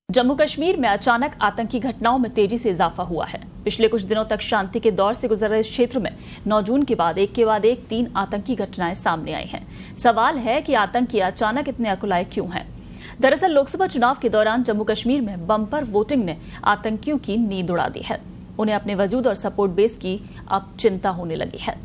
जम्मू कश्मीर में अचानक आतंकी घटनाओं में तेजी से इजाफा हुआ है। पिछले कुछ दिनों तक शांति के दौर से गुजर रहे इस क्षेत्र में 9 जून के बाद एक 3 आतंकी घटनाएं सामने आई हैं। सवाल है कि आतंकी अचानक इतने अकुलाए क्यों हैं? दरअसल लोकसभा चुनाव के दौरान जम्मू कश्मीर में बम्पर वोटिंग ने आतंकियों की नींद उड़ा दी है। उन्हें अपने वजूद और सपोर्ट बेस की अब चिंता होने लगी है।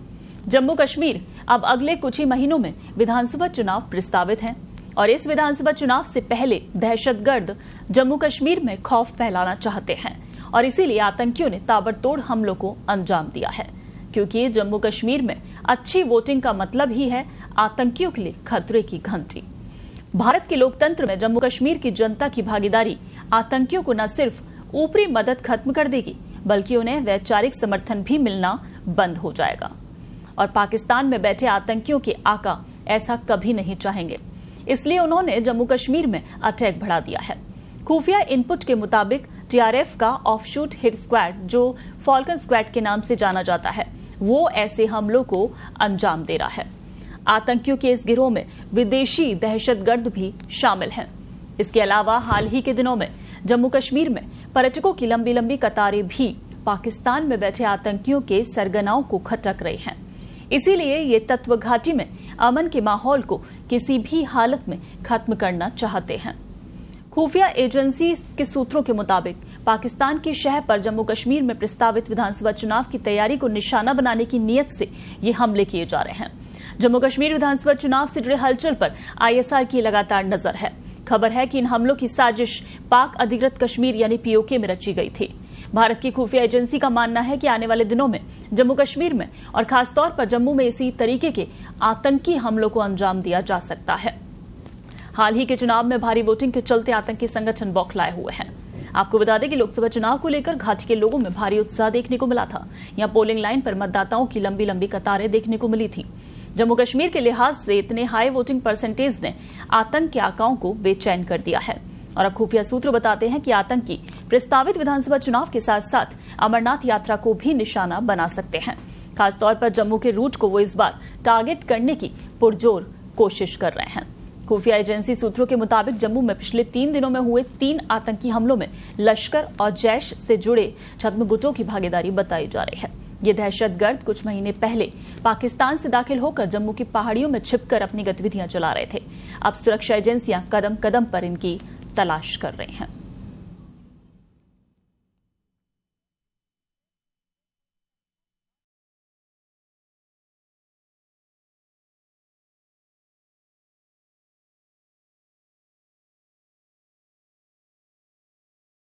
जम्मू कश्मीर अब अगले कुछ ही महीनों में विधानसभा चुनाव प्रस्तावित हैं और इस विधानसभा चुनाव से पहले दहशतगर्द जम्मू कश्मीर में खौफ फैलाना चाहते हैं और इसीलिए आतंकियों ने ताबड़तोड़ हमलों को अंजाम दिया है, क्योंकि जम्मू कश्मीर में अच्छी वोटिंग का मतलब ही है आतंकियों के लिए खतरे की घंटी। भारत के लोकतंत्र में जम्मू कश्मीर की जनता की भागीदारी आतंकियों को न सिर्फ ऊपरी मदद खत्म कर देगी, बल्कि उन्हें वैचारिक समर्थन भी मिलना बंद हो जाएगा। और पाकिस्तान में बैठे आतंकियों के आका ऐसा कभी नहीं चाहेंगे, इसलिए उन्होंने जम्मू कश्मीर में अटैक बढ़ा दिया है। खुफिया इनपुट के मुताबिक टीआरएफ का ऑफशूट हिट स्क्वाड, जो फॉल्कन स्क्वाड के नाम से जाना जाता है, वो ऐसे हमलों को अंजाम दे रहा है। आतंकियों के इस गिरोह में विदेशी दहशतगर्द भी शामिल हैं। इसके अलावा हाल ही के दिनों में जम्मू कश्मीर में पर्यटकों की लंबी लंबी कतारें भी पाकिस्तान में बैठे आतंकियों के सरगनाओं को खटक रही हैं। इसीलिए ये तत्व घाटी में अमन के माहौल को किसी भी हालत में खत्म करना चाहते हैं। खुफिया एजेंसी के सूत्रों के मुताबिक पाकिस्तान की शह पर जम्मू कश्मीर में प्रस्तावित विधानसभा चुनाव की तैयारी को निशाना बनाने की नीयत से ये हमले किए जा रहे हैं। जम्मू कश्मीर विधानसभा चुनाव से जुड़े हलचल पर आईएसआई की लगातार नजर है। खबर है कि इन हमलों की साजिश पाक अधिकृत कश्मीर यानी पीओके में रची गई थी। भारत की खुफिया एजेंसी का मानना है कि आने वाले दिनों में जम्मू कश्मीर में और खासतौर पर जम्मू में इसी तरीके के आतंकी हमलों को अंजाम दिया जा सकता है। हाल ही के चुनाव में भारी वोटिंग के चलते आतंकी संगठन बौखलाए हुए हैं। आपको बता दें कि लोकसभा चुनाव को लेकर घाटी के लोगों में भारी उत्साह देखने को मिला था। यहाँ पोलिंग लाइन पर मतदाताओं की लंबी लंबी कतारें देखने को मिली थी। जम्मू कश्मीर के लिहाज से इतने हाई वोटिंग परसेंटेज ने आतंक के आकाओं को बेचैन कर दिया है। और अब खुफिया सूत्र बताते हैं कि आतंकी प्रस्तावित विधानसभा चुनाव के साथ साथ अमरनाथ यात्रा को भी निशाना बना सकते हैं। खासतौर पर जम्मू के रूट को वो इस बार टारगेट करने की पुरजोर कोशिश कर रहे हैं। खुफिया एजेंसी सूत्रों के मुताबिक जम्मू में पिछले 3 दिनों में हुए 3 आतंकी हमलों में लश्कर और जैश से जुड़े छद्म गुटों की भागीदारी बताई जा रही है। ये दहशतगर्द कुछ महीने पहले पाकिस्तान से दाखिल होकर जम्मू की पहाड़ियों में छिपकर अपनी गतिविधियां चला रहे थे। अब सुरक्षा एजेंसियां कदम कदम पर इनकी तलाश कर रही हैं।